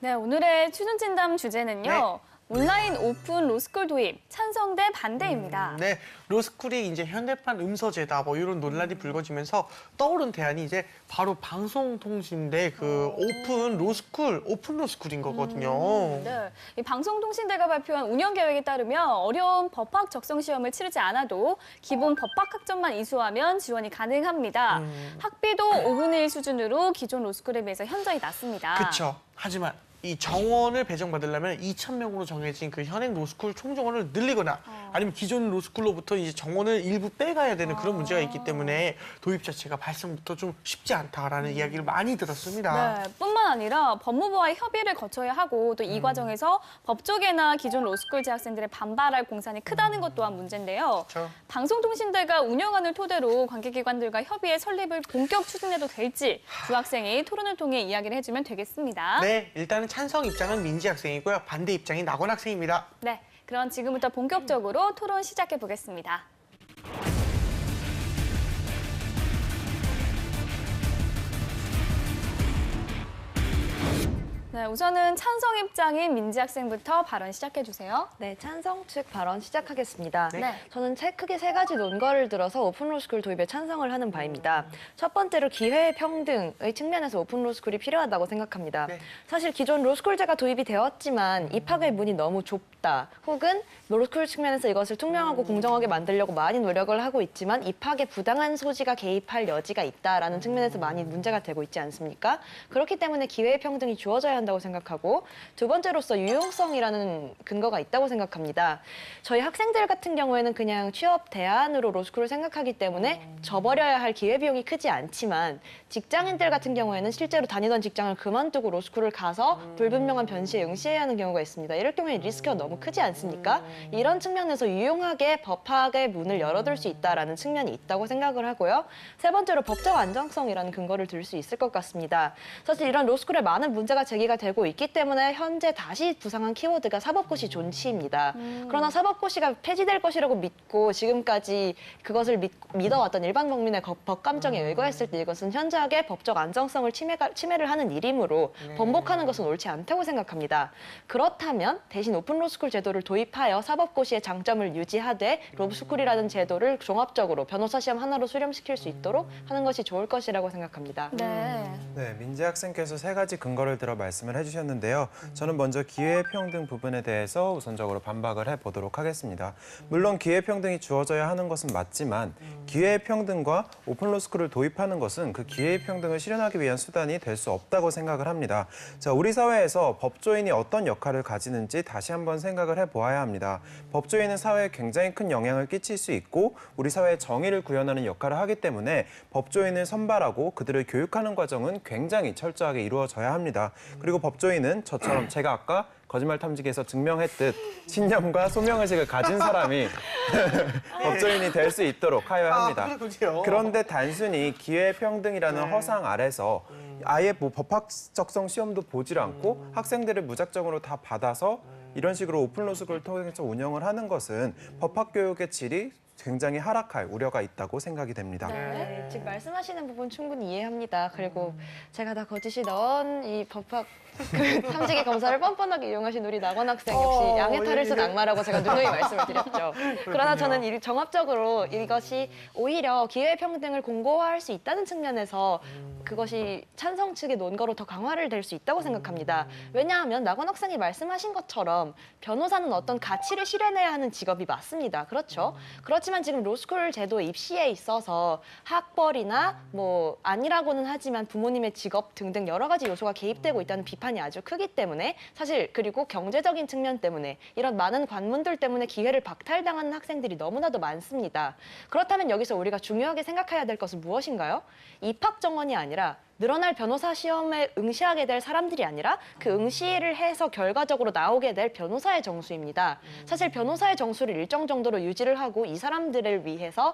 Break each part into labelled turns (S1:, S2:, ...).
S1: 네, 오늘의 취준 진담 주제는요.
S2: 네.
S1: 온라인 오픈 로스쿨 도입, 찬성 대 반대입니다.
S2: 네, 로스쿨이 이제 현대판 음서제다 뭐 이런 논란이 불거지면서 떠오른 대안이 이제 바로 방송통신대 그 오픈 로스쿨인 거거든요.
S1: 네, 이 방송통신대가 발표한 운영 계획에 따르면 어려운 법학 적성 시험을 치르지 않아도 기본 법학 학점만 이수하면 지원이 가능합니다. 학비도 5분의 1 수준으로 기존 로스쿨에 비해서 현저히 낮습니다.
S2: 그렇죠. 하지만 이 정원을 배정받으려면 2,000명으로 정해진 그 현행 로스쿨 총정원을 늘리거나 아니면 기존 로스쿨로부터 이제 정원을 일부 빼가야 되는 그런 문제가 있기 때문에 도입 자체가 발생부터 좀 쉽지 않다라는 이야기를 많이 들었습니다.
S1: 네, 뿐만 아니라 법무부와의 협의를 거쳐야 하고 또 이 과정에서 법조계나 기존 로스쿨 재학생들의 반발할 공산이 크다는 것 또한 문제인데요.
S2: 그렇죠.
S1: 방송통신대가 운영안을 토대로 관계기관들과 협의의 설립을 본격 추진해도 될지 두 학생이 토론을 통해 이야기를 해주면 되겠습니다.
S2: 네, 일단은 찬성 입장은 민지 학생이고요. 반대 입장이 낙원 학생입니다.
S1: 네, 그럼 지금부터 본격적으로 토론 시작해 보겠습니다. 네, 우선은 찬성 입장인 민지 학생부터 발언 시작해 주세요.
S3: 네, 찬성 측 발언 시작하겠습니다.
S1: 네.
S3: 저는 크게 세 가지 논거를 들어서 오픈로스쿨 도입에 찬성을 하는 바입니다. 첫 번째로 기회 평등의 측면에서 오픈로스쿨이 필요하다고 생각합니다.
S2: 네.
S3: 사실 기존 로스쿨제가 도입이 되었지만 입학의 문이 너무 좁다. 혹은 로스쿨 측면에서 이것을 투명하고 공정하게 만들려고 많이 노력을 하고 있지만 입학에 부당한 소지가 개입할 여지가 있다라는 측면에서 많이 문제가 되고 있지 않습니까? 그렇기 때문에 기회 평등이 주어져야 한다고 생각하고 두 번째로서 유용성이라는 근거가 있다고 생각합니다. 저희 학생들 같은 경우에는 그냥 취업 대안으로 로스쿨을 생각하기 때문에 져버려야 할 기회비용이 크지 않지만 직장인들 같은 경우에는 실제로 다니던 직장을 그만두고 로스쿨을 가서 불분명한 변시에 응시해야 하는 경우가 있습니다. 이럴 경우에 리스크가 너무 크지 않습니까? 이런 측면에서 유용하게 법학의 문을 열어둘 수 있다는 측면이 있다고 생각을 하고요. 세 번째로 법적 안정성이라는 근거를 들 수 있을 것 같습니다. 사실 이런 로스쿨에 많은 문제가 제기가 되고 있기 때문에 현재 다시 부상한 키워드가 사법고시 존치입니다. 그러나 사법고시가 폐지될 것이라고 믿고 지금까지 그것을 믿어왔던 일반 국민의 법 감정에 의거했을 때 이것은 현저하게 법적 안정성을 침해를 하는 일이므로 번복하는 것은 옳지 않다고 생각합니다. 그렇다면 대신 오픈 로스쿨 제도를 도입하여 사법고시의 장점을 유지하되 로스쿨이라는 제도를 종합적으로 변호사 시험 하나로 수렴시킬 수 있도록 하는 것이 좋을 것이라고 생각합니다.
S1: 네.
S4: 네, 민지 학생께서 세 가지 근거를 들어 말씀을 해주셨는데요. 저는 먼저 기회평등 부분에 대해서 우선적으로 반박을 해보도록 하겠습니다. 물론 기회평등이 주어져야 하는 것은 맞지만 기회평등과 오픈로스쿨을 도입하는 것은 그 기회평등을 실현하기 위한 수단이 될 수 없다고 생각을 합니다. 자, 우리 사회에서 법조인이 어떤 역할을 가지는지 다시 한번 생각을 해보아야 합니다. 법조인은 사회에 굉장히 큰 영향을 끼칠 수 있고 우리 사회의 정의를 구현하는 역할을 하기 때문에 법조인을 선발하고 그들을 교육하는 과정은 굉장히 철저하게 이루어져야 합니다. 그리고 법조인은 저처럼 제가 아까 거짓말 탐지기에서 증명했듯 신념과 소명의식을 가진 사람이 법조인이 될 수 있도록 하여야 합니다.
S2: 그렇군요.
S4: 그런데 단순히 기회평등이라는 허상 아래서 아예 뭐 법학 적성 시험도 보질 않고 학생들을 무작정으로 다 받아서 이런 식으로 오픈로스쿨을 통해서 운영을 하는 것은 법학교육의 질이 굉장히 하락할 우려가 있다고 생각이 됩니다.
S3: 네, 즉 말씀하시는 부분 충분히 이해합니다. 그리고 제가 다 거짓이 넣은 이 법학 탐지기 검사를 뻔뻔하게 이용하신 우리 낙원 학생 역시 양의 탈을 쓴 악마라고 제가 누누이 말씀을 드렸죠. 그러나 저는 종합적으로 이것이 오히려 기회평등을 공고화할 수 있다는 측면에서 그것이 찬성 측의 논거로 더 강화를 될 수 있다고 생각합니다. 왜냐하면 낙원 학생이 말씀하신 것처럼 변호사는 어떤 가치를 실현해야 하는 직업이 맞습니다. 그렇죠? 그렇지만 지금 로스쿨 제도 입시에 있어서 학벌이나 뭐 아니라고는 하지만 부모님의 직업 등등 여러 가지 요소가 개입되고 있다는 비판이 아주 크기 때문에 사실 그리고 경제적인 측면 때문에 이런 많은 관문들 때문에 기회를 박탈당하는 학생들이 너무나도 많습니다. 그렇다면 여기서 우리가 중요하게 생각해야 될 것은 무엇인가요? 입학 정원이 아니라 늘어날 변호사 시험에 응시하게 될 사람들이 아니라 그 응시를 해서 결과적으로 나오게 될 변호사의 정수입니다. 사실 변호사의 정수를 일정 정도로 유지를 하고 이 사람들을 위해서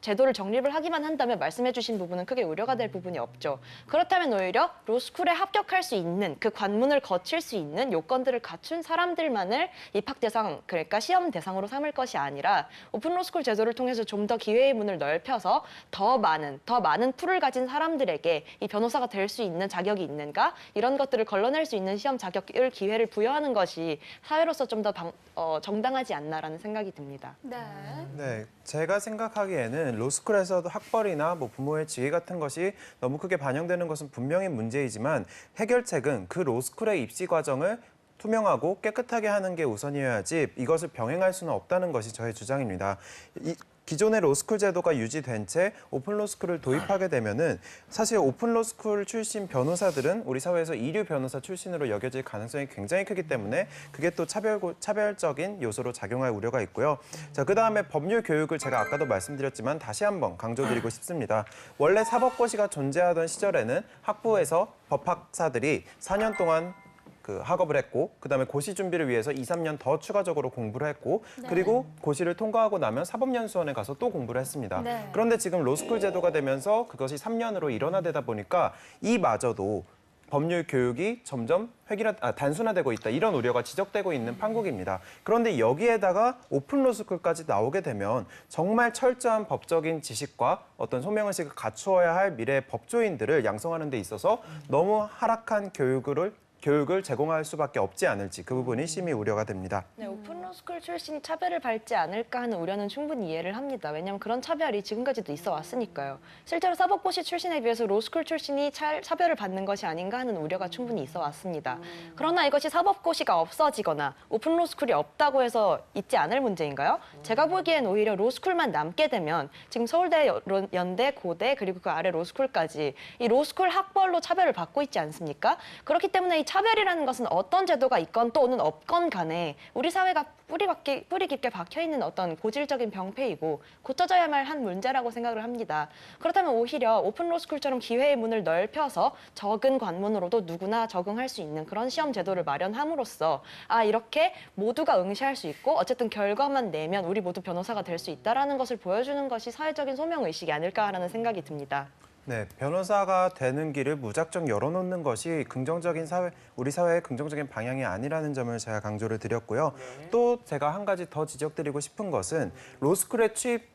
S3: 제도를 정립을 하기만 한다면 말씀해 주신 부분은 크게 우려가 될 부분이 없죠. 그렇다면 오히려 로스쿨에 합격할 수 있는 그 관문을 거칠 수 있는 요건들을 갖춘 사람들만을 입학 대상, 그러니까 시험 대상으로 삼을 것이 아니라 오픈 로스쿨 제도를 통해서 좀 더 기회의 문을 넓혀서 더 많은 풀을 가진 사람들에게 이 변호사가 될 수 있는 자격이 있는가 이런 것들을 걸러낼 수 있는 시험 자격을 기회를 부여하는 것이 사회로서 좀 더 정당하지 않나라는 생각이 듭니다.
S1: 네.
S4: 네, 제가 생각하기에는 로스쿨에서도 학벌이나 뭐 부모의 지위 같은 것이 너무 크게 반영되는 것은 분명히 문제이지만 해결책은 그 로스쿨의 입시 과정을 투명하고 깨끗하게 하는 게 우선이어야지 이것을 병행할 수는 없다는 것이 저의 주장입니다. 기존의 로스쿨 제도가 유지된 채 오픈 로스쿨을 도입하게 되면은 사실 오픈 로스쿨 출신 변호사들은 우리 사회에서 이류 변호사 출신으로 여겨질 가능성이 굉장히 크기 때문에 그게 또 차별적인 요소로 작용할 우려가 있고요. 자, 그다음에 법률 교육을 제가 아까도 말씀드렸지만 다시 한번 강조드리고 싶습니다. 원래 사법고시가 존재하던 시절에는 학부에서 법학사들이 4년 동안 학업을 했고 그다음에 고시 준비를 위해서 2, 3년 더 추가적으로 공부를 했고 그리고 고시를 통과하고 나면 사법연수원에 가서 또 공부를 했습니다.
S1: 네.
S4: 그런데 지금 로스쿨 제도가 되면서 그것이 3년으로 일원화되다 보니까 이마저도 법률 교육이 점점 단순화되고 있다. 이런 우려가 지적되고 있는 판국입니다. 그런데 여기에다가 오픈 로스쿨까지 나오게 되면 정말 철저한 법적인 지식과 어떤 소명의식을 갖추어야 할 미래의 법조인들을 양성하는 데 있어서 너무 하락한 교육을 제공할 수밖에 없지 않을지 그 부분이 심히 우려가 됩니다.
S3: 네, 오픈 로스쿨 출신이 차별을 밟지 않을까 하는 우려는 충분히 이해를 합니다. 왜냐하면 그런 차별이 지금까지도 있어 왔으니까요. 실제로 사법고시 출신에 비해서 로스쿨 출신이 차별을 받는 것이 아닌가 하는 우려가 충분히 있어 왔습니다. 그러나 이것이 사법고시가 없어지거나 오픈 로스쿨이 없다고 해서 있지 않을 문제인가요? 제가 보기엔 오히려 로스쿨만 남게 되면 지금 서울대, 연대, 고대 그리고 그 아래 로스쿨까지 이 로스쿨 학벌로 차별을 받고 있지 않습니까? 그렇기 때문에 이 차별이라는 것은 어떤 제도가 있건 또는 없건 간에 우리 사회가 뿌리 깊게 박혀있는 어떤 고질적인 병폐이고 고쳐져야만 한 문제라고 생각을 합니다. 그렇다면 오히려 오픈 로스쿨처럼 기회의 문을 넓혀서 적은 관문으로도 누구나 적응할 수 있는 그런 시험 제도를 마련함으로써 이렇게 모두가 응시할 수 있고 어쨌든 결과만 내면 우리 모두 변호사가 될 수 있다는 것을 보여주는 것이 사회적인 소명의식이 아닐까라는 생각이 듭니다.
S4: 네, 변호사가 되는 길을 무작정 열어놓는 것이 우리 사회의 긍정적인 방향이 아니라는 점을 제가 강조를 드렸고요. 또 제가 한 가지 더 지적드리고 싶은 것은 로스쿨의 취입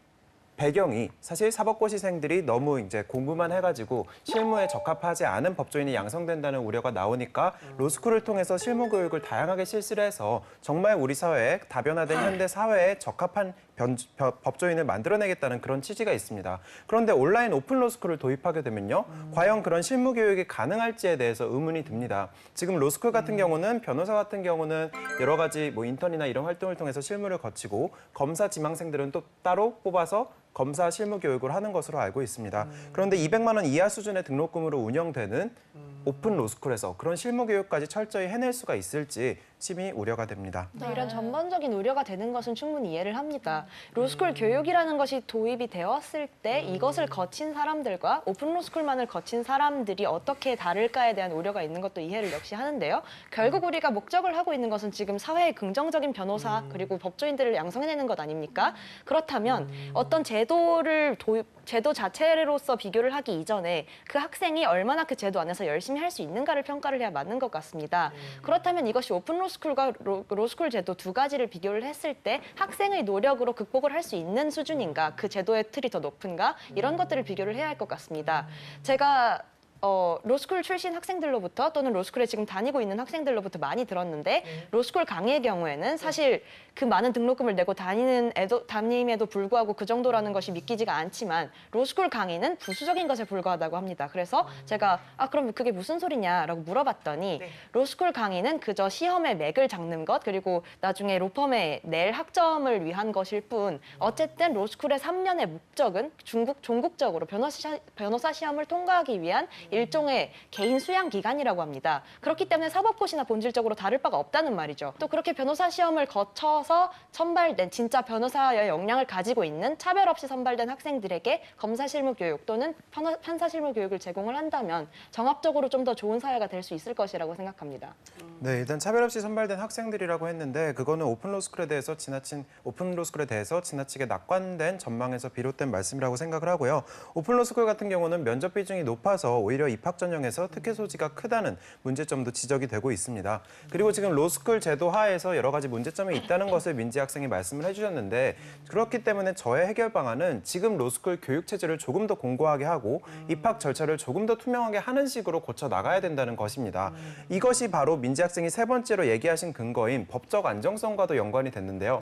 S4: 배경이 사실 사법고시생들이 너무 이제 공부만 해가지고 실무에 적합하지 않은 법조인이 양성된다는 우려가 나오니까 로스쿨을 통해서 실무 교육을 다양하게 실시를 해서 정말 우리 사회에 다변화된 현대 사회에 적합한 법조인을 만들어내겠다는 그런 취지가 있습니다. 그런데 온라인 오픈 로스쿨을 도입하게 되면요. 과연 그런 실무 교육이 가능할지에 대해서 의문이 듭니다. 지금 로스쿨 같은 경우는 변호사 같은 경우는 여러 가지 뭐 인턴이나 이런 활동을 통해서 실무를 거치고 검사 지망생들은 또 따로 뽑아서 검사 실무 교육을 하는 것으로 알고 있습니다. 그런데 200만 원 이하 수준의 등록금으로 운영되는 오픈 로스쿨에서 그런 실무 교육까지 철저히 해낼 수가 있을지 심히 우려가 됩니다.
S3: 네, 이런 전반적인 우려가 되는 것은 충분히 이해를 합니다. 로스쿨 교육이라는 것이 도입이 되었을 때 이것을 거친 사람들과 오픈 로스쿨만을 거친 사람들이 어떻게 다를까에 대한 우려가 있는 것도 이해를 역시 하는데요. 결국 우리가 목적을 하고 있는 것은 지금 사회의 긍정적인 변호사 그리고 법조인들을 양성해내는 것 아닙니까? 그렇다면 어떤 제도 자체로서 비교를 하기 이전에 그 학생이 얼마나 그 제도 안에서 열심히 할 수 있는가를 평가를 해야 맞는 것 같습니다. 그렇다면 이것이 오픈 로스쿨과 로스쿨 제도 두 가지를 비교를 했을 때 학생의 노력으로 극복을 할 수 있는 수준인가, 그 제도의 틀이 더 높은가 이런 것들을 비교를 해야 할 것 같습니다. 제가 로스쿨 출신 학생들로부터 또는 로스쿨에 지금 다니고 있는 학생들로부터 많이 들었는데 로스쿨 강의의 경우에는 사실 그 많은 등록금을 내고 담임에도 불구하고 그 정도라는 것이 믿기지가 않지만 로스쿨 강의는 부수적인 것에 불과하다고 합니다. 그래서 제가 그럼 그게 무슨 소리냐라고 물어봤더니 로스쿨 강의는 그저 시험의 맥을 잡는 것 그리고 나중에 로펌에 낼 학점을 위한 것일 뿐 어쨌든 로스쿨의 3년의 목적은 종국적으로 변호사 시험을 통과하기 위한 일종의 개인 수양 기간이라고 합니다. 그렇기 때문에 사법고시나 본질적으로 다를 바가 없다는 말이죠. 또 그렇게 변호사 시험을 거쳐서 선발된 진짜 변호사의 역량을 가지고 있는 차별 없이 선발된 학생들에게 검사 실무 교육 또는 판사 실무 교육을 제공을 한다면 종합적으로 좀 더 좋은 사회가 될 수 있을 것이라고 생각합니다.
S4: 네, 일단 차별 없이 선발된 학생들이라고 했는데 그거는 오픈 로스쿨에 대해서 지나치게 낙관된 전망에서 비롯된 말씀이라고 생각을 하고요. 오픈 로스쿨 같은 경우는 면접 비중이 높아서 오히려 오히려 입학 전형에서 특혜 소지가 크다는 문제점도 지적이 되고 있습니다. 그리고 지금 로스쿨 제도 하에서 여러 가지 문제점이 있다는 것을 민지 학생이 말씀을 해주셨는데 그렇기 때문에 저의 해결 방안은 지금 로스쿨 교육 체제를 조금 더 공고하게 하고 입학 절차를 조금 더 투명하게 하는 식으로 고쳐 나가야 된다는 것입니다. 이것이 바로 민지 학생이 세 번째로 얘기하신 근거인 법적 안정성과도 연관이 됐는데요.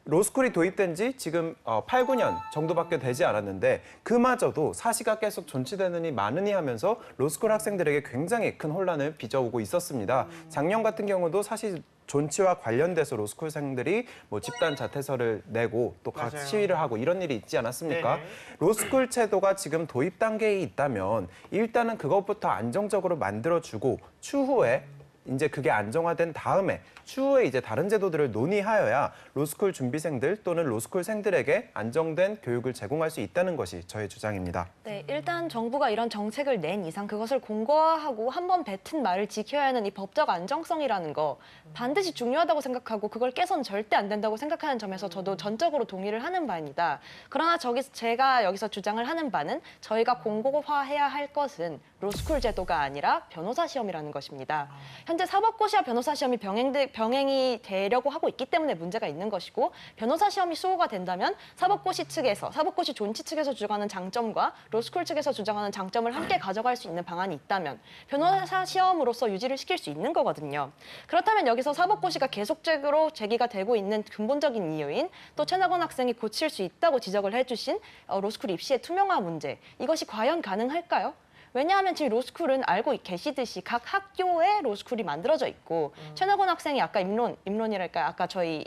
S4: 로스쿨이 도입된 지 지금 8, 9년 정도밖에 되지 않았는데 그마저도 사시가 계속 존치되느니 마느니 하면서 로스쿨 학생들에게 굉장히 큰 혼란을 빚어오고 있었습니다. 작년 같은 경우도 사실 존치와 관련돼서 로스쿨생들이 뭐 집단 자퇴서를 내고 또 각
S2: 맞아요.
S4: 시위를 하고 이런 일이 있지 않았습니까?
S2: 네네.
S4: 로스쿨 제도가 지금 도입 단계에 있다면 일단은 그것부터 안정적으로 만들어주고 추후에 이제 그게 안정화된 다음에 추후에 이제 다른 제도들을 논의하여야 로스쿨 준비생들 또는 로스쿨생들에게 안정된 교육을 제공할 수 있다는 것이 저의 주장입니다.
S3: 네, 일단 정부가 이런 정책을 낸 이상 그것을 공고화하고 한 번 뱉은 말을 지켜야 하는 이 법적 안정성이라는 거 반드시 중요하다고 생각하고 그걸 깨서는 절대 안 된다고 생각하는 점에서 저도 전적으로 동의를 하는 바입니다. 그러나 제가 여기서 주장을 하는 바는 저희가 공고화해야 할 것은 로스쿨 제도가 아니라 변호사 시험이라는 것입니다. 현재 사법고시와 변호사 시험이 병행이 되려고 하고 있기 때문에 문제가 있는 것이고 변호사 시험이 수호가 된다면 사법고시 존치 측에서 주장하는 장점과 로스쿨 측에서 주장하는 장점을 함께 가져갈 수 있는 방안이 있다면 변호사 시험으로서 유지를 시킬 수 있는 거거든요. 그렇다면 여기서 사법고시가 계속적으로 제기가 되고 있는 근본적인 이유인 또 최낙원 학생이 고칠 수 있다고 지적을 해주신 로스쿨 입시의 투명화 문제 이것이 과연 가능할까요? 왜냐하면 지금 로스쿨은 알고 계시듯이 각 학교에 로스쿨이 만들어져 있고 최낙원 학생이 아까 입론이랄까 아까 저희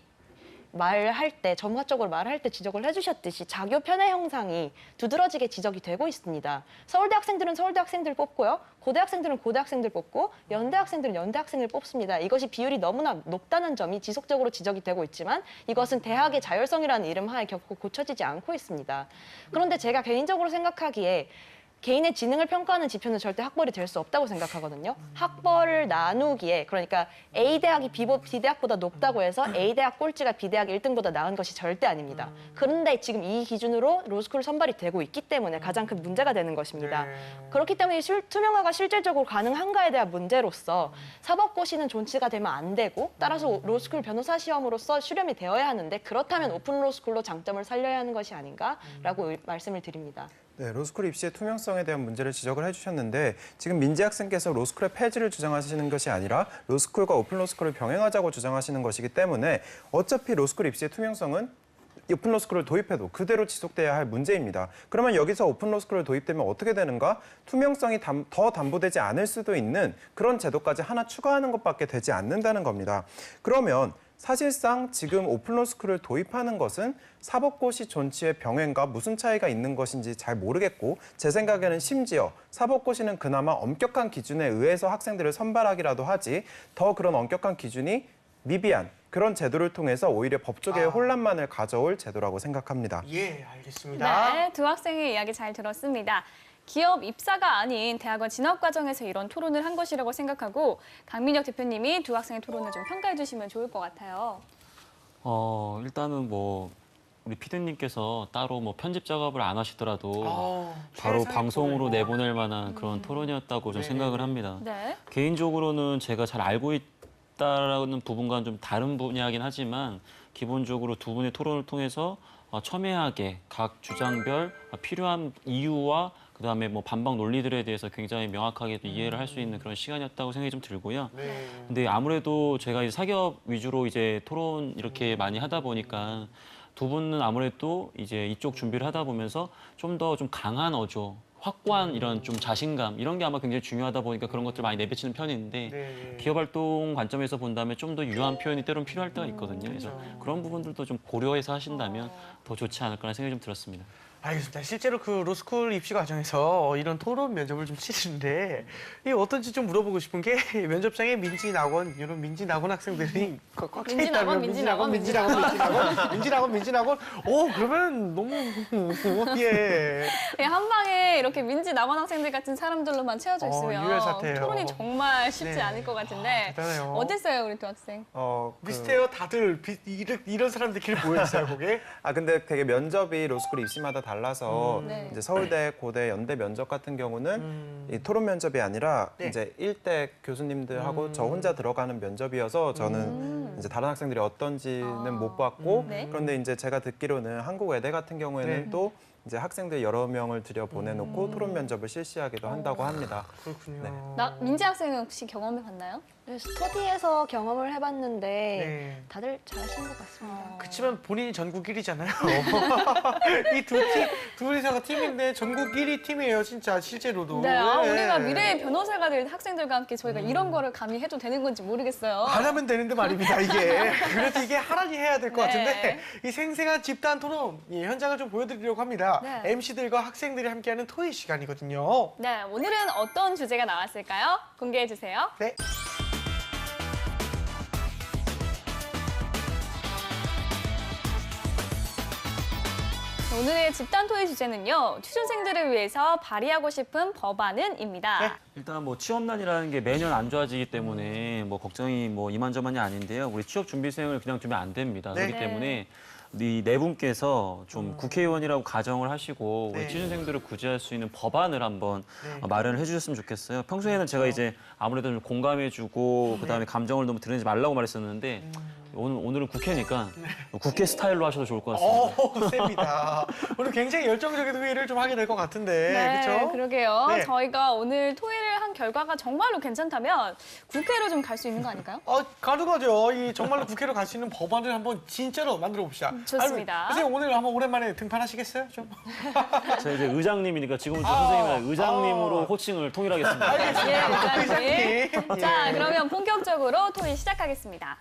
S3: 점화적으로 말할 때 지적을 해주셨듯이 자교 편애 형상이 두드러지게 지적이 되고 있습니다. 서울대 학생들은 서울대 학생들 뽑고요. 고대 학생들은 고대 학생들 뽑고 연대 학생들은 연대 학생을 뽑습니다. 이것이 비율이 너무나 높다는 점이 지속적으로 지적이 되고 있지만 이것은 대학의 자율성이라는 이름 하에 결코 고쳐지지 않고 있습니다. 그런데 제가 개인적으로 생각하기에 개인의 지능을 평가하는 지표는 절대 학벌이 될 수 없다고 생각하거든요. 학벌을 나누기에 그러니까 A대학이 B대학보다 높다고 해서 A대학 꼴찌가 B대학 1등보다 나은 것이 절대 아닙니다. 그런데 지금 이 기준으로 로스쿨 선발이 되고 있기 때문에 가장 큰 문제가 되는 것입니다. 그렇기 때문에 투명화가 실질적으로 가능한가에 대한 문제로서 사법고시는 존치가 되면 안 되고 따라서 로스쿨 변호사 시험으로서 수렴이 되어야 하는데 그렇다면 오픈 로스쿨로 장점을 살려야 하는 것이 아닌가라고 말씀을 드립니다.
S4: 네, 로스쿨 입시의 투명성에 대한 문제를 지적을 해주셨는데 지금 민지 학생께서 로스쿨의 폐지를 주장하시는 것이 아니라 로스쿨과 오픈 로스쿨을 병행하자고 주장하시는 것이기 때문에 어차피 로스쿨 입시의 투명성은 오픈 로스쿨을 도입해도 그대로 지속돼야 할 문제입니다. 그러면 여기서 오픈 로스쿨을 도입되면 어떻게 되는가? 투명성이 더 담보되지 않을 수도 있는 그런 제도까지 하나 추가하는 것밖에 되지 않는다는 겁니다. 그러면 사실상 지금 오픈로스쿨을 도입하는 것은 사법고시 존치의 병행과 무슨 차이가 있는 것인지 잘 모르겠고 제 생각에는 심지어 사법고시는 그나마 엄격한 기준에 의해서 학생들을 선발하기라도 하지 더 그런 엄격한 기준이 미비한 그런 제도를 통해서 오히려 법조계의 혼란만을 가져올 제도라고 생각합니다.
S2: 예, 알겠습니다.
S1: 네, 두 학생의 이야기 잘 들었습니다. 기업 입사가 아닌 대학원 진학 과정에서 이런 토론을 한 것이라고 생각하고 강민혁 대표님이 두 학생의 토론을 좀 평가해 주시면 좋을 것 같아요.
S5: 일단은 뭐 우리 피디님께서 따로 뭐 편집 작업을 안 하시더라도 바로
S2: 최상의
S5: 방송으로
S2: 토론.
S5: 내보낼 만한 그런 토론이었다고 좀
S2: 네네.
S5: 생각을 합니다.
S1: 네.
S5: 개인적으로는 제가 잘 알고 있다라는 부분과는 좀 다른 분야이긴 하지만 기본적으로 두 분의 토론을 통해서 첨예하게 각 주장별 필요한 이유와 그다음에 뭐 반박 논리들에 대해서 굉장히 명확하게 또 이해를 할 수 있는 그런 시간이었다고 생각이 좀 들고요.
S2: 네.
S5: 근데 아무래도 제가 이제 사기업 위주로 이제 토론 이렇게 많이 하다 보니까 두 분은 아무래도 이제 이쪽 준비를 하다 보면서 좀 더 좀 강한 어조, 확고한 이런 좀 자신감 이런 게 아마 굉장히 중요하다 보니까 그런 것들 많이 내비치는 편인데
S2: 네.
S5: 기업 활동 관점에서 본다면 좀 더 유한 표현이 때로는 필요할 때가 있거든요. 그래서 그런 부분들도 좀 고려해서 하신다면 더 좋지 않을까라는 생각이 좀 들었습니다.
S2: 알겠습니다. 실제로 그 로스쿨 입시 과정에서 이런 토론 면접을 좀 치르는데 이 어떤지 좀 물어보고 싶은 게 면접장에 민지 낙원 이런 민지 낙원 학생들이 꽉 차
S1: 민지 낙원,
S2: 있다면
S1: 민지 낙원, 민지
S2: 민지 낙원 그러면 너무 예.
S1: 그냥 한 방에 이렇게 민지 낙원 학생들 같은 사람들로만 채워져 있으면
S2: 유혈 사태예요.
S1: 토론이 정말 쉽지
S2: 네.
S1: 않을 것 같은데
S2: 대단해요.
S1: 어땠어요 우리 두 학생?
S2: 비슷해요. 다들 이런 사람들끼리 모여 있어요, 거기.
S4: 근데 되게 면접이 로스쿨 입시마다 달라서
S1: 네.
S4: 이제 서울대, 고대, 연대 면접 같은 경우는 이 토론 면접이 아니라
S2: 네.
S4: 이제 일대 교수님들하고 저 혼자 들어가는 면접이어서 저는 이제 다른 학생들이 어떤지는 못 봤고
S1: 네.
S4: 그런데 이제 제가 듣기로는 한국 외대 같은 경우에는
S2: 네.
S4: 또 이제 학생들 여러 명을 들여 보내놓고 토론 면접을 실시하기도 한다고 합니다.
S2: 그렇군요.
S4: 네.
S1: 민지 학생은 혹시 경험해 봤나요?
S3: 네, 스터디에서 경험을 해봤는데
S2: 네.
S3: 다들 잘하시는 것 같습니다.
S2: 그치만 본인이 전국 1위잖아요. 이 둘이서가 팀인데 전국 1위 팀이에요, 진짜 실제로도.
S1: 네,
S2: 네.
S1: 우리가 미래의 변호사가 될 학생들과 함께 저희가 이런 거를 감히 해도 되는 건지 모르겠어요.
S2: 안 하면 되는데 말입니다, 이게. 그래서 이게 하라니 해야 될 것
S1: 네.
S2: 같은데 이 생생한 집단 토론 이 현장을 좀 보여드리려고 합니다.
S1: 네.
S2: MC들과 학생들이 함께하는 토의 시간이거든요.
S1: 네, 오늘은 어떤 주제가 나왔을까요? 공개해 주세요.
S2: 네.
S1: 오늘의 집단 토의 주제는요. 취준생들을 위해서 발의하고 싶은 법안은입니다.
S2: 네.
S5: 일단 뭐 취업난이라는 게 매년 안 좋아지기 때문에 뭐 걱정이 뭐 이만저만이 아닌데요. 우리 취업 준비생을 그냥 두면 안 됩니다.
S2: 네.
S5: 그렇기 때문에 이 네 분께서 좀 국회의원이라고 가정을 하시고 우리
S2: 네.
S5: 취준생들을 구제할 수 있는 법안을 한번
S2: 네.
S5: 마련을 해주셨으면 좋겠어요. 평소에는 제가 이제 아무래도 좀 공감해주고 그다음에 감정을 너무 드러내지 말라고 말했었는데 오늘은 국회니까 국회 스타일로 하셔도 좋을 것 같습니다.
S2: 셉니다. 오늘 굉장히 열정적인 회의를 좀 하게 될 것 같은데, 그렇죠?
S1: 그러게요.
S2: 네.
S1: 저희가 오늘 토의를 한 결과가 정말로 괜찮다면 국회로 좀 갈 수 있는 거 아닐까요?
S2: 가능하죠. 이 정말로 국회로 갈 수 있는 법안을 한번 진짜로 만들어 봅시다.
S1: 좋습니다.
S2: 선생님 오늘 한번 오랜만에 등판하시겠어요? 좀.
S5: 제가 이제 의장님이니까 지금부터 선생님이랑 의장님으로 호칭을 통일하겠습니다.
S1: 예,
S2: 의장님.
S1: 자,
S2: 예.
S1: 그러면 본격적으로 토의 시작하겠습니다.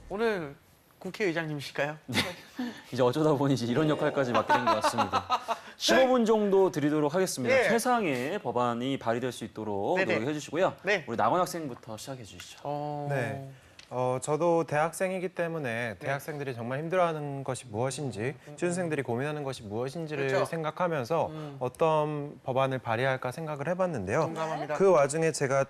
S2: 오늘 국회의장님이실까요?
S5: 이제 어쩌다 보니 이제 이런 역할까지 맡게 된 것 같습니다. 15분 정도 드리도록 하겠습니다.
S2: 네.
S5: 최상의 법안이 발의될 수 있도록
S2: 네네.
S5: 노력해 주시고요.
S2: 네.
S5: 우리 낙원 학생부터 시작해 주시죠.
S4: 네. 저도 대학생이기 때문에 대학생들이 정말 힘들어하는 것이 무엇인지, 취준생들이 고민하는 것이 무엇인지를
S2: 그렇죠.
S4: 생각하면서 어떤 법안을 발의할까 생각을 해봤는데요.
S2: 공감합니다.
S4: 그 와중에 제가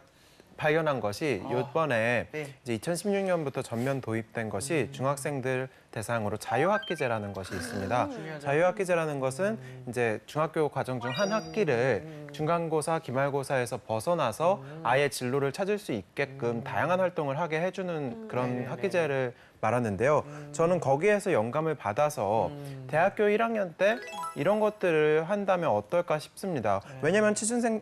S4: 발견한 것이 이번에
S2: 네.
S4: 이제 2016년부터 전면 도입된 것이 중학생들 대상으로 자유학기제라는 것이 있습니다. 자유학기제라는 것은 이제 중학교 과정 중 한 학기를 중간고사, 기말고사에서 벗어나서 아예 진로를 찾을 수 있게끔 다양한 활동을 하게 해주는 그런 학기제를 말하는데요. 저는 거기에서 영감을 받아서 대학교 1학년 때 이런 것들을 한다면 어떨까 싶습니다. 왜냐하면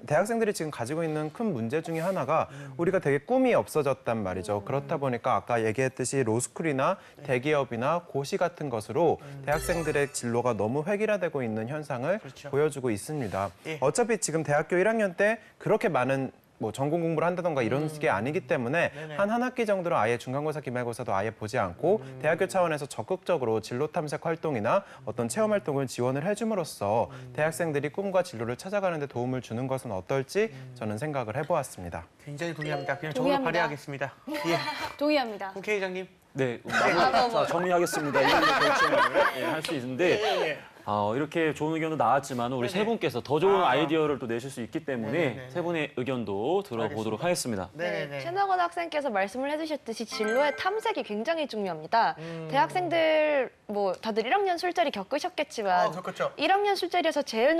S4: 대학생들이 지금 가지고 있는 큰 문제 중에 하나가 우리가 되게 꿈이 없어졌단 말이죠. 그렇다 보니까 아까 얘기했듯이 로스쿨이나 대기업이나 고시 같은 것으로 대학생들의 진로가 너무 획일화되고 있는 현상을
S2: 그렇죠.
S4: 보여주고 있습니다.
S2: 예.
S4: 어차피 지금 대학교 1학년 때 그렇게 많은 뭐 전공 공부를 한다던가 이런 게 아니기 때문에
S2: 네네.
S4: 한 학기 정도로 아예 중간고사, 기말고사도 아예 보지 않고 대학교 차원에서 적극적으로 진로 탐색 활동이나 어떤 체험 활동을 지원을 해줌으로써 대학생들이 꿈과 진로를 찾아가는 데 도움을 주는 것은 어떨지 저는 생각을 해보았습니다.
S2: 굉장히 동의합니다. 그냥 저걸로
S1: 동의합니다.
S2: 발의하겠습니다. 예.
S1: 동의합니다.
S2: 국회의장님.
S5: 네, 자, 정리하겠습니다. 이런 결정을 할 수 있는데
S2: 예.
S5: 이렇게 좋은 의견도 나왔지만 우리 세 분께서 더 좋은 아이디어를 또 내실 수 있기 때문에
S2: 네네네.
S5: 세 분의 의견도 들어보도록 하겠습니다.
S2: 네네네.
S3: 최나건 학생께서 말씀을 해주셨듯이 진로의 탐색이 굉장히 중요합니다. 대학생들 뭐 다들 1학년 술자리 겪으셨겠지만
S2: 그렇죠.
S3: 1학년 술자리에서 제일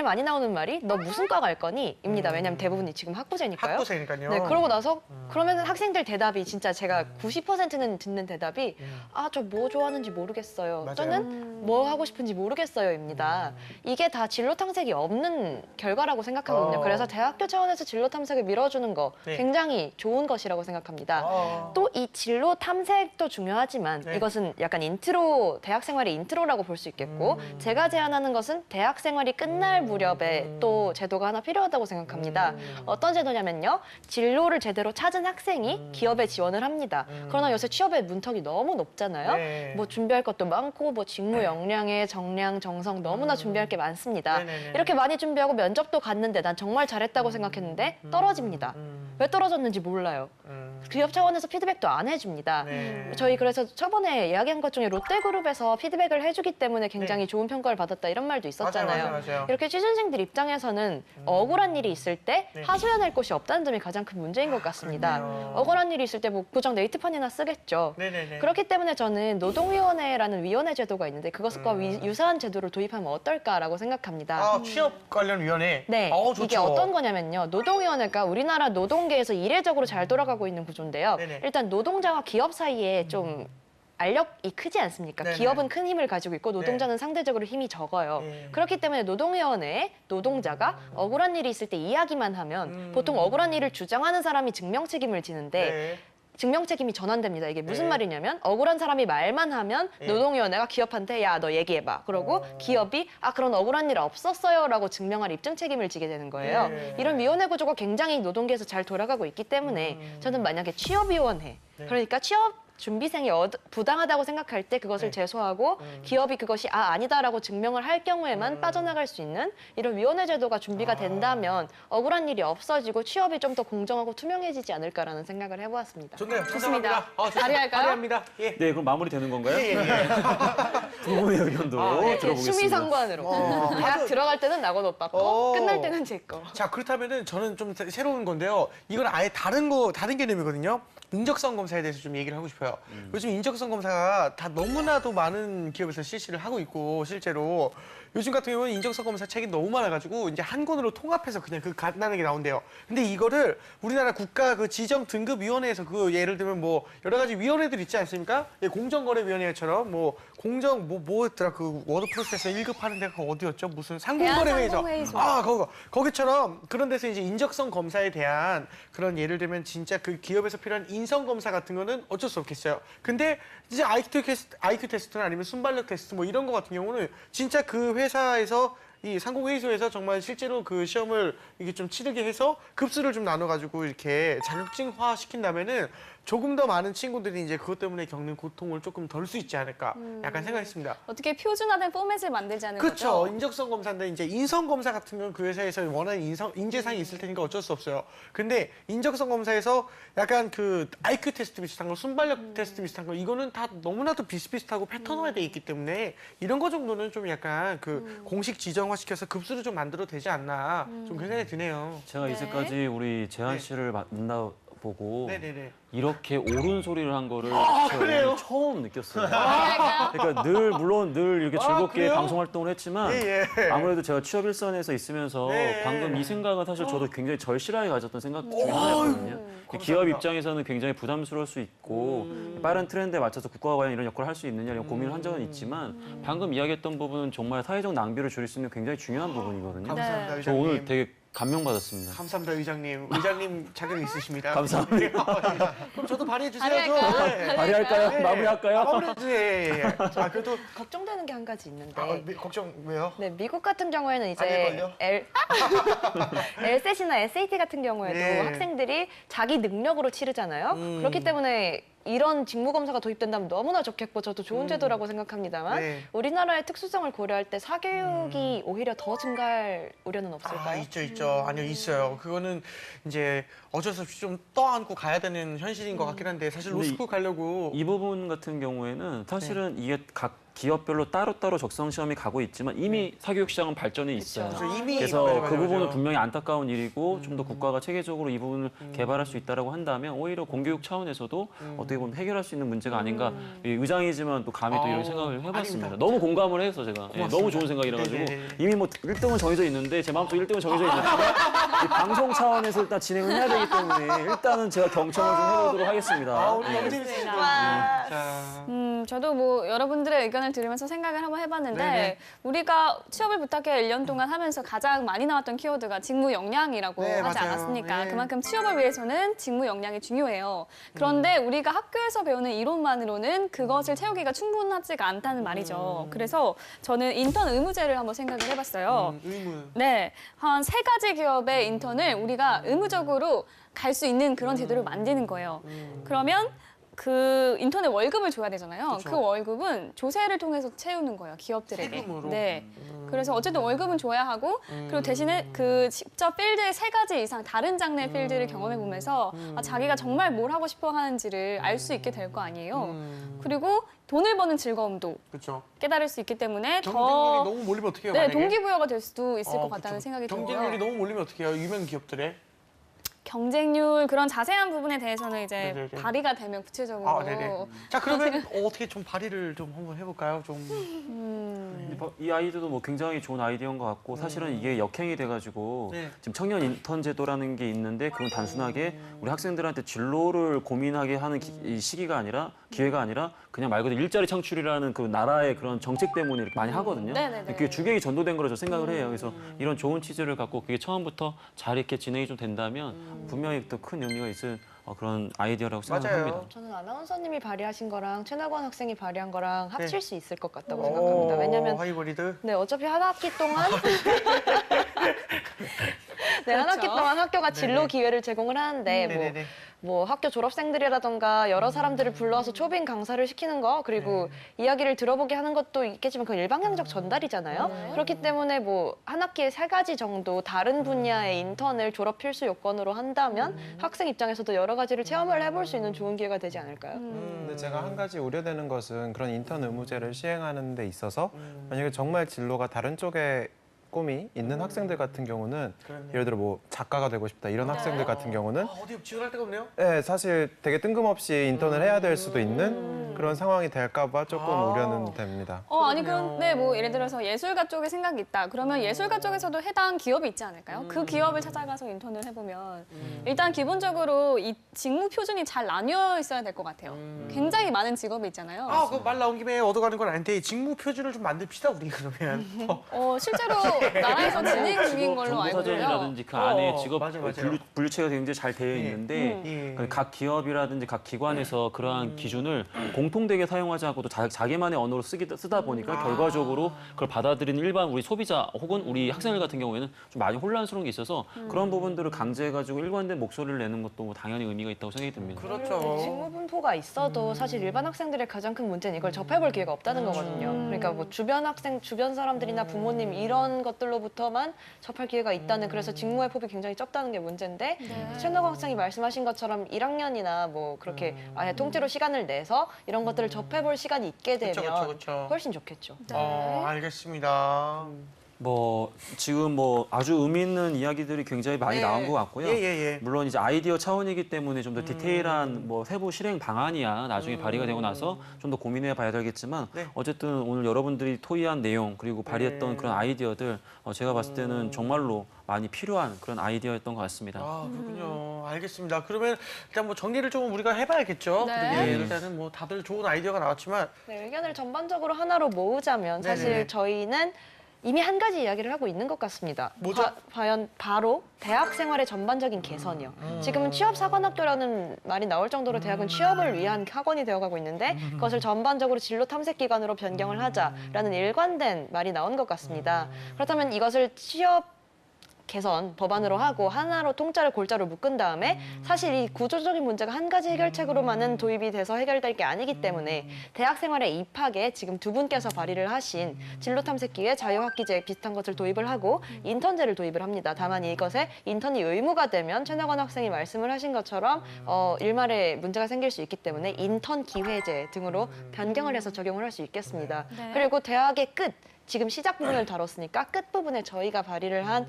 S3: 많이 나오는 말이 너 무슨 과 갈 거니?입니다. 왜냐하면 대부분이 지금 학부제니까요.
S2: 학부생이니까요.
S3: 네, 그러고 나서 그러면 학생들 대답이 진짜 제가 90%는 듣는 대답이 아, 저 뭐 좋아하는지 모르겠어요.
S2: 맞아요.
S3: 또는 뭐 하고 싶은지 모르겠어요입니다. 이게 다 진로 탐색이 없는 결과라고 생각하거든요. 그래서 대학교 차원에서 진로 탐색을 밀어주는 거
S2: 네.
S3: 굉장히 좋은 것이라고 생각합니다. 또 이 진로 탐색도 중요하지만
S2: 네.
S3: 이것은 약간 인트로, 대학 생활의 인트로라고 볼 수 있겠고 제가 제안하는 것은 대학 생활이 끝날 무렵에 또 제도가 하나 필요하다고 생각합니다. 어떤 제도냐면요. 진로를 제대로 찾은 학생이 기업에 지원을 합니다. 그러나 요새 취업의 문턱이 너무 높잖아요.
S2: 네.
S3: 뭐 준비할 것도 많고 뭐 직무 역량에 정량, 정성 너무나 준비할 게 많습니다.
S2: 네네네.
S3: 이렇게 많이 준비하고 면접도 갔는데 난 정말 잘했다고 생각했는데 떨어집니다. 왜 떨어졌는지 몰라요. 기업 차원에서 피드백도 안 해줍니다.
S2: 네.
S3: 저희 그래서 저번에 이야기한 것 중에 롯데그룹에서 피드백을 해주기 때문에 굉장히 좋은 평가를 받았다 이런 말도 있었잖아요.
S2: 맞아요.
S3: 이렇게 취준생들 입장에서는 억울한 일이 있을 때
S2: 네.
S3: 하소연할 곳이 없다는 점이 가장 큰 문제인 것 같습니다.
S2: 그렇네요.
S3: 억울한 일이 있을 때 뭐 고정 네이트판이나 쓰겠죠.
S2: 네네네.
S3: 그렇기 때문에 저는 노동위원회라는 위원회 제도가 있는데 그것과 유사한 제도를 도입하면 어떨까라고 생각합니다.
S2: 아, 취업 관련 위원회.
S3: 네,
S2: 좋죠.
S3: 이게 어떤 거냐면요. 노동위원회가 우리나라 노동계에서 이례적으로 잘 돌아가고 있는 구조인데요.
S2: 네네.
S3: 일단 노동자와 기업 사이에 좀 알력이 크지 않습니까?
S2: 네네.
S3: 기업은 큰 힘을 가지고 있고 노동자는 상대적으로 힘이 적어요.
S2: 네.
S3: 그렇기 때문에 노동위원회에 노동자가 억울한 일이 있을 때 이야기만 하면 보통 억울한 일을 주장하는 사람이 증명 책임을 지는데
S2: 네.
S3: 증명 책임이 전환됩니다. 이게 무슨
S2: 네.
S3: 말이냐면 억울한 사람이 말만 하면
S2: 네.
S3: 노동위원회가 기업한테 야 너 얘기해봐. 그러고 기업이 아 그런 억울한 일 없었어요라고 증명할 입증 책임을 지게 되는 거예요.
S2: 네.
S3: 이런 위원회 구조가 굉장히 노동계에서 잘 돌아가고 있기 때문에 저는 만약에 취업위원회
S2: 네.
S3: 그러니까 취업 준비생이 부당하다고 생각할 때 그것을
S2: 네.
S3: 제소하고 기업이 그것이 아니다라고 증명을 할 경우에만 빠져나갈 수 있는 이런 위원회 제도가 준비가 된다면 억울한 일이 없어지고 취업이 좀 더 공정하고 투명해지지 않을까라는 생각을 해보았습니다.
S2: 좋네요.
S1: 좋습니다.
S2: 좋습니다.
S1: 발의할까요?
S2: 발의합니다. 예.
S5: 네, 그럼 마무리 되는 건가요?
S2: 예, 예.
S5: 두 분의 의견도
S3: 이렇게
S5: 들어보겠습니다.
S3: 수미상관으로 대학 들어갈 때는 나고 못 받고 끝날 때는 제 거.
S2: 자, 그렇다면은 저는 좀 새로운 건데요. 이건 아예 다른 개념이거든요. 인적성 검사에 대해서 좀 얘기를 하고 싶어요. 요즘 인적성 검사가 다 너무나도 많은 기업에서 실시를 하고 있고 실제로 요즘 같은 경우는 인적성 검사 책이 너무 많아가지고 이제 한 권으로 통합해서 그냥 그 간단하게 나온대요. 근데 이거를 우리나라 국가 그 지정 등급위원회에서 그 예를 들면 뭐 여러 가지 위원회들 있지 않습니까? 예, 공정거래위원회처럼 뭐 공정 뭐였더라 그 워드프로세서 1급 하는 데가 어디였죠? 무슨 상공거래회에서
S1: 대한상공회의소.
S2: 거기처럼 그런 데서 이제 인적성 검사에 대한 그런 예를 들면 진짜 그 기업에서 필요한 인성 검사 같은 거는 어쩔 수 없겠어요. 근데 이제 IQ 테스트나 아니면 순발력 테스트 뭐 이런 거 같은 경우는 진짜 그 회사에서 이 상공회의소에서 정말 실제로 그 시험을 이게 좀 치르게 해서 급수를 좀 나눠가지고 이렇게 자격증화 시킨다면은 조금 더 많은 친구들이 이제 그것 때문에 겪는 고통을 조금 덜 수 있지 않을까 약간 생각했습니다.
S1: 어떻게 표준화된 포맷을 만들자는
S2: 그렇죠.
S1: 거죠?
S2: 인적성 검사인데 이제 인성 검사 같은 건 그 회사에서 원하는 인재상이 있을 테니까 어쩔 수 없어요. 근데 인적성 검사에서 약간 그 IQ 테스트 비슷한 거, 순발력 테스트 비슷한 거 이거는 다 너무나도 비슷비슷하고 패턴화돼 있기 때문에 이런 거 정도는 좀 약간 그 공식 지정화시켜서 급수를 좀 만들어도 되지 않나 좀 그런 생각이 드네요.
S5: 제가
S1: 네.
S5: 이제까지 우리 재한
S2: 네.
S5: 씨를 만나보고
S2: 네네네.
S5: 이렇게 옳은 소리를 한 거를 제가
S2: 그래요?
S5: 오늘 처음 느꼈어요.
S1: 발의할까요?
S5: 그러니까 물론 늘 이렇게 즐겁게
S2: 그래요?
S5: 방송 활동을 했지만
S2: 예, 예.
S5: 아무래도 제가 취업 일선에서 있으면서
S2: 네.
S5: 방금 이 생각은 사실 저도 굉장히 절실하게 가졌던 생각 중에 하나였거든요. 기업 입장에서는 굉장히 부담스러울 수 있고 빠른 트렌드에 맞춰서 국가가 과연 이런 역할을 할 수 있느냐 이런 고민을 한 적은 있지만 방금 이야기했던 부분은 정말 사회적 낭비를 줄일 수 있는 굉장히 중요한 부분이거든요.
S2: 감사합니다,
S1: 네.
S5: 저
S2: 의장님.
S5: 오늘 되게 감명받았습니다.
S2: 감사합니다, 의장님. 의장님 자격 있으십니다.
S5: 감사합니다.
S2: 그럼 저도 발의해 주세요.
S1: 발의할까요?
S2: 네.
S5: 발의할까요?
S2: 네.
S5: 마무리할까요?
S2: 마무리해주세요. 예. 아, 그래도
S3: 걱정되는 게 한 가지 있는데
S2: 걱정 왜요?
S3: 네, 미국 같은 경우에는 이제
S2: 아닐걸요?
S3: LSAT나 SAT 같은 경우에도
S2: 네.
S3: 학생들이 자기 능력으로 치르잖아요. 그렇기 때문에 이런 직무 검사가 도입된다면 너무나 좋겠고 저도 좋은 제도라고 생각합니다만
S2: 네.
S3: 우리나라의 특수성을 고려할 때 사교육이 오히려 더 증가할 우려는 없을까요?
S2: 있죠. 아니요, 있어요. 그거는 이제 어쩔 수 없이 좀 떠안고 가야 되는 현실인 것 같긴 한데 사실
S5: 근데
S2: 로스쿨 가려고
S5: 이 부분 같은 경우에는 사실은 이게 각 기업별로 따로따로 적성 시험이 가고 있지만 이미 사교육 시장은 발전이 있어요.
S2: 그래서 이미
S5: 그래서
S2: 맞아.
S5: 그 부분은 분명히 안타까운 일이고 좀 더 국가가 체계적으로 이 부분을 개발할 수 있다라고 한다면 오히려 공교육 차원에서도 어떻게 보면 해결할 수 있는 문제가 아닌가 이 의장이지만 또 감히 또 이런
S2: 아우,
S5: 생각을 해봤습니다.
S2: 아닙니다.
S5: 너무 공감을 해서 제가 너무 좋은 생각이라 가지고
S2: 네네네.
S5: 이미 뭐 1등은 정해져 있는데 제 마음속 1등은 정해져 있는데 이 방송 차원에서 일단 진행을 해야 되기 때문에 일단은 제가 경청을 좀 해보도록 하겠습니다.
S2: 오늘 너무
S5: 예.
S2: 재밌습니다. 자,
S1: 저도 뭐 여러분들의 의견을 들으면서 생각을 한번 해봤는데
S2: 네네.
S1: 우리가 취업을 부탁해 1년 동안 하면서 가장 많이 나왔던 키워드가 직무 역량이라고
S2: 네,
S1: 하지
S2: 맞아요.
S1: 않았습니까?
S2: 네.
S1: 그만큼 취업을 위해서는 직무 역량이 중요해요. 그런데 우리가 학교에서 배우는 이론만으로는 그것을 채우기가 충분하지가 않다는 말이죠. 그래서 저는 인턴 의무제를 한번 생각을 해봤어요.
S2: 의문.
S1: 네, 한 3가지 기업의 인턴을 우리가 의무적으로 갈 수 있는 그런 제도를 만드는 거예요. 그러면 그 인턴의 월급을 줘야 되잖아요.
S2: 그쵸.
S1: 그 월급은 조세를 통해서 채우는 거예요, 기업들에게.
S2: 세금으로?
S1: 네. 그래서 어쨌든 월급은 줘야 하고 그리고 대신에 그 직접 필드의 3가지 이상 다른 장르의 필드를 경험해 보면서 자기가 정말 뭘 하고 싶어 하는지를 알 수 있게 될 거 아니에요. 그리고 돈을 버는 즐거움도
S2: 그렇죠.
S1: 깨달을 수 있기 때문에
S2: 경쟁률이
S1: 더
S2: 너무 몰리면 어떻게 해요?
S1: 네,
S2: 만약에?
S1: 동기부여가 될 수도 있을 것 같다는
S2: 그쵸.
S1: 생각이
S2: 경쟁률이
S1: 들고요.
S2: 너무 몰리면 어떻게 해요? 유명 기업들의.
S1: 경쟁률 그런 자세한 부분에 대해서는 이제
S2: 네네네.
S1: 발의가 되면 구체적으로
S2: 아, 네네. 자, 그러면 어떻게 좀 발의를 좀 한번 해볼까요? 좀.
S5: 이 아이디어도 뭐 굉장히 좋은 아이디어인 것 같고 사실은 이게 역행이 돼가지고
S2: 네.
S5: 지금 청년 인턴 제도라는 게 있는데 그건 단순하게 우리 학생들한테 진로를 고민하게 하는 이 시기가 아니라 기회가 아니라 그냥 말 그대로 일자리 창출이라는 그 나라의 그런 정책 때문에 이렇게 많이 하거든요.
S1: 네네네.
S5: 그게 주객이 전도된 거로 저 생각을 해요. 그래서 이런 좋은 취지를 갖고 그게 처음부터 잘 이렇게 진행이 좀 된다면 분명히 또 큰 의미가 있을 그런 아이디어라고 생각합니다.
S2: 맞아요.
S3: 저는 아나운서님이 발의하신 거랑 최낙원 학생이 발의한 거랑 합칠 수 있을 것 같다고
S2: 오,
S3: 생각합니다. 왜냐면
S2: 하이브리드.
S3: 네, 어차피 한 학기 동안 네, 한 학기 동안 학교가 진로
S2: 네네.
S3: 기회를 제공을 하는데
S2: 네네네.
S3: 뭐 학교 졸업생들이라던가 여러 사람들을 불러와서 초빙 강사를 시키는 거 그리고 이야기를 들어보게 하는 것도 있겠지만 그건 일방향적 전달이잖아요. 그렇기 때문에 뭐 한 학기에 3가지 정도 다른 분야의 인턴을 졸업 필수 요건으로 한다면 학생 입장에서도 여러 가지를 체험을 해볼 수 있는 좋은 기회가 되지 않을까요?
S4: 근데 제가 한 가지 우려되는 것은 그런 인턴 의무제를 시행하는 데 있어서 만약에 정말 진로가 다른 쪽에 꿈이 있는 학생들 같은 경우는
S2: 그렇네요.
S4: 예를 들어 뭐 작가가 되고 싶다 이런 학생들 같은 경우는
S2: 아, 어디 지원할 데가 없네요?
S4: 네, 사실 되게 뜬금없이 인턴을 해야 될 수도 있는 그런 상황이 될까 봐 조금
S2: 아.
S4: 우려는 됩니다.
S1: 아니
S2: 그러네요.
S1: 그런데 뭐 예를 들어서 예술가 쪽에 생각이 있다. 그러면 예술가 쪽에서도 해당 기업이 있지 않을까요? 그 기업을 찾아가서 인턴을 해보면 일단 기본적으로 이 직무 표준이 잘 나뉘어 있어야 될 것 같아요. 굉장히 많은 직업이 있잖아요.
S2: 아, 그 말 나온 김에 얻어가는 건 아닌데 직무 표준을 좀 만듭시다 우리 그러면.
S1: 실제로 나라에서 진행 중인 걸로 알고 있고요.
S5: 정보사전이라든지 그 안에
S2: 어,
S5: 직업
S2: 맞아요, 맞아요.
S5: 분류체가 굉장히 잘 되어 있는데
S2: 예.
S5: 각 기업이라든지 각 기관에서 그러한 기준을 공통되게 사용하지 않고 또 자기만의 언어로 쓰다 보니까 결과적으로 그걸 받아들이는 일반 우리 소비자 혹은 우리 학생들 같은 경우에는 좀 많이 혼란스러운 게 있어서 그런 부분들을 강제해가지고 일관된 목소리를 내는 것도 뭐 당연히 의미가 있다고 생각이 듭니다.
S2: 그렇죠.
S3: 직무 분포가 있어도 사실 일반 학생들의 가장 큰 문제는 이걸 접해볼 기회가 없다는 거거든요. 그러니까 뭐 주변 학생, 주변 사람들이나 부모님 이런 것들로부터만 접할 기회가 있다는 그래서 직무의 폭이 굉장히 적다는 게 문제인데 최낙원 학생이 말씀하신 것처럼 1학년이나 뭐 그렇게 아예 통째로 시간을 내서 이런 것들을 접해볼 시간이 있게 되면
S2: 그쵸.
S3: 훨씬 좋겠죠.
S2: 알겠습니다.
S5: 뭐 지금 뭐 아주 의미 있는 이야기들이 굉장히 많이
S2: 네.
S5: 나온 것 같고요.
S2: 예.
S5: 물론 이제 아이디어 차원이기 때문에 좀 더 디테일한 뭐 세부 실행 방안이야 나중에 발의가 되고 나서 좀 더 고민해 봐야 되겠지만
S2: 네.
S5: 어쨌든 오늘 여러분들이 토의한 내용 그리고 발의했던 그런 아이디어들 제가 봤을 때는 정말로 많이 필요한 그런 아이디어였던 것 같습니다.
S2: 아, 그렇군요. 알겠습니다. 그러면 일단 뭐 정리를 좀 우리가 해봐야겠죠.
S1: 네.
S2: 예, 일단은 뭐 다들 좋은 아이디어가 나왔지만
S3: 네, 의견을 전반적으로 하나로 모으자면 사실
S2: 네네네.
S3: 저희는 이미 한 가지 이야기를 하고 있는 것 같습니다.
S2: 뭐죠?
S3: 과연 바로 대학 생활의 전반적인 개선이요. 지금은 취업사관학교라는 말이 나올 정도로 대학은 취업을 위한 학원이 되어가고 있는데 그것을 전반적으로 진로 탐색 기관으로 변경을 하자라는 일관된 말이 나온 것 같습니다. 그렇다면 이것을 취업 개선 법안으로 하고 하나로 통짜를 골자로 묶은 다음에 사실 이 구조적인 문제가 한 가지 해결책으로만은 도입이 돼서 해결될 게 아니기 때문에 대학 생활에 입학에 지금 두 분께서 발의를 하신 진로 탐색기에 자유학기제 비슷한 것을 도입을 하고 인턴제를 도입을 합니다. 다만 이것에 인턴이 의무가 되면 최낙원 학생이 말씀을 하신 것처럼 일말에 문제가 생길 수 있기 때문에 인턴 기회제 등으로 변경을 해서 적용을 할 수 있겠습니다.
S1: 네.
S3: 그리고 대학의 끝 지금 시작 부분을 다뤘으니까 끝 부분에 저희가 발의를 한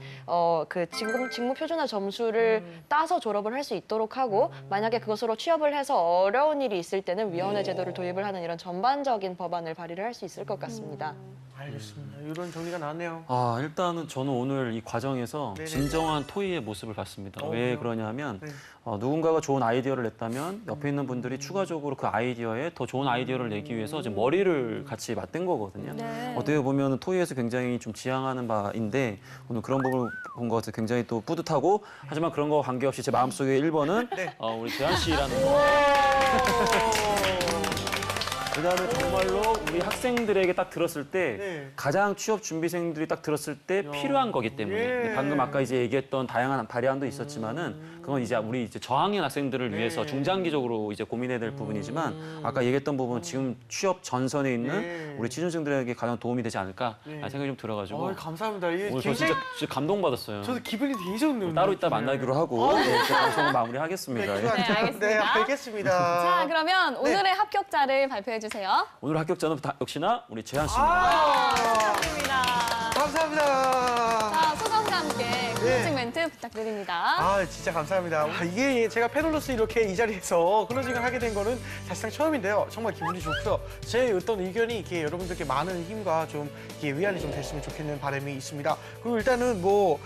S3: 그 직무 표준화 점수를 따서 졸업을 할 수 있도록 하고 만약에 그것으로 취업을 해서 어려운 일이 있을 때는 위원회 제도를 도입을 하는 이런 전반적인 법안을 발의를 할 수 있을 것 같습니다.
S2: 알겠습니다. 이런 정리가 나왔네요.
S5: 일단은 저는 오늘 이 과정에서
S2: 네네.
S5: 진정한 토의의 모습을 봤습니다. 왜
S2: 그래요?
S5: 그러냐면
S2: 네.
S5: 누군가가 좋은 아이디어를 냈다면 옆에 있는 분들이 추가적으로 그 아이디어에 더 좋은 아이디어를 내기 위해서 지금 머리를 같이 맞댄 거거든요.
S1: 네.
S5: 어떻게 보면 토의에서 굉장히 좀 지향하는 바인데 오늘 그런 부분을 본 것 같아서 굉장히 또 뿌듯하고 하지만 그런 거와 관계없이 제 마음속에 1번은
S2: 네.
S5: 우리 재한 씨라는 거. 왜냐하면 정말로 우리 학생들에게 딱 들었을 때
S2: 네.
S5: 가장 취업 준비생들이 딱 들었을 때 필요한 거기 때문에
S2: 예.
S5: 방금 아까 이제 얘기했던 다양한 발의안도 있었지만은 그건 이제 우리 이제 저학년 학생들을 위해서 중장기적으로 이제 고민해야 될 부분이지만 아까 얘기했던 부분은 지금 취업 전선에 있는
S2: 네.
S5: 우리 취준생들에게 가장 도움이 되지 않을까 라는 생각이 좀 들어가지고
S2: 감사합니다. 이게
S5: 오늘 저
S2: 굉장히
S5: 진짜 감동받았어요.
S2: 저도 기분이 되게 좋네요.
S5: 따로 이따 만나기로 하고 네, 이렇게 방송을 마무리하겠습니다. 예.
S1: 네, 알겠습니다.
S2: 네, 알겠습니다.
S1: 자, 그러면 오늘의 합격자를 발표해 주세요.
S5: 오늘 합격자는 역시나 우리 재한 씨입니다.
S1: 축하드립니다.
S2: 감사합니다.
S1: 자, 소감과 함께 클로징 멘트 부탁드립니다.
S2: 아, 진짜 감사합니다. 이게 제가 페롤로스 이렇게 이 자리에서 클로징을 하게 된 거는 사실상 처음인데요. 정말 기분이 좋고요. 제 어떤 의견이 이렇게 여러분들께 많은 힘과 좀 이렇게 위안이 좀 됐으면 좋겠는 바람이 있습니다. 그리고 일단은 뭐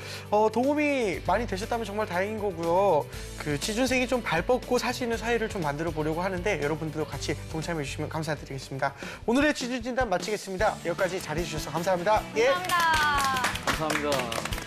S2: 도움이 많이 되셨다면 정말 다행인 거고요. 그 취준생이 좀 발뻗고 살 수 있는 사회를 좀 만들어 보려고 하는데 여러분들도 같이 동참해 주시면 감사드리겠습니다. 오늘의 취준진단 마치겠습니다. 여기까지 잘해 주셔서 감사합니다. 예.
S1: 감사합니다.
S5: 감사합니다.